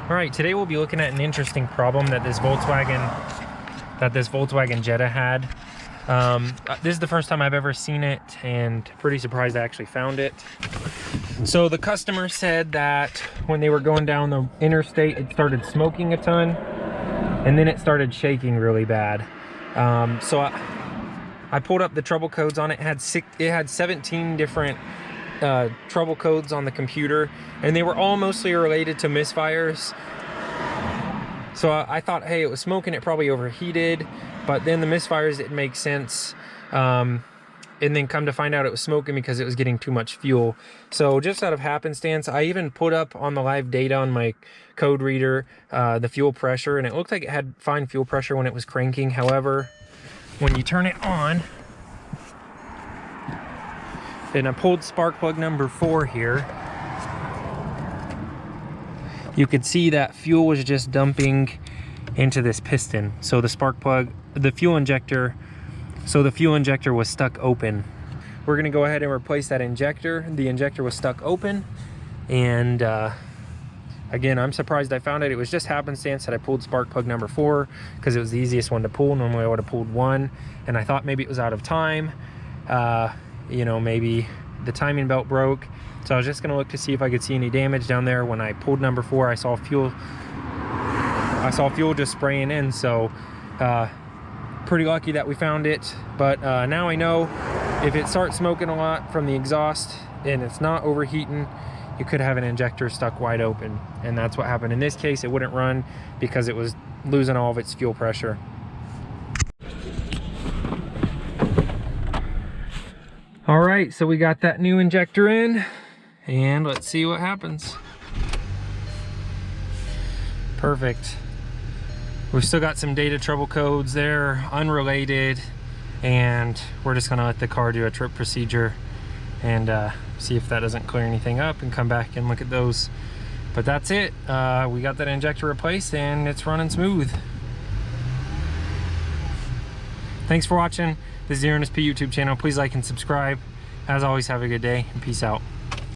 All right, today we'll be looking at an interesting problem that this Volkswagen Jetta had. This is the first time I've ever seen it, and pretty surprised I actually found it. So the customer said that when they were going down the interstate, it started smoking a ton, and then it started shaking really bad. So I pulled up the trouble codes on it. It had 17 different trouble codes on the computer, and they were all mostly related to misfires. So I thought, hey, it was smoking, it probably overheated, but then the misfires didn't make sense. And then come to find out it was smoking because it was getting too much fuel. So just out of happenstance, I even put up on the live data on my code reader the fuel pressure, and it looked like it had fine fuel pressure when it was cranking. However, when you turn it on, and I pulled spark plug number 4 here, you could see that fuel was just dumping into this piston. So the spark plug, the fuel injector was stuck open. We're gonna go ahead and replace that injector. The injector was stuck open, and again, I'm surprised I found it. It was just happenstance that I pulled spark plug number 4 because it was the easiest one to pull. Normally I would have pulled 1, and I thought maybe it was out of time. You know, maybe the timing belt broke. So I was just gonna look to see if I could see any damage down there. When I pulled number 4, I saw fuel just spraying in. So pretty lucky that we found it. But now I know if it starts smoking a lot from the exhaust and it's not overheating, you could have an injector stuck wide open, and that's what happened in this case. It wouldn't run because it was losing all of its fuel pressure. All right, so we got that new injector in, and let's see what happens. Perfect. We've still got some data trouble codes there, unrelated, and we're just gonna let the car do a trip procedure and see if that doesn't clear anything up, and come back and look at those. But that's it. We got that injector replaced, and it's running smooth. Thanks for watching. This is the Ernest P YouTube channel. Please like and subscribe. As always, have a good day, and peace out.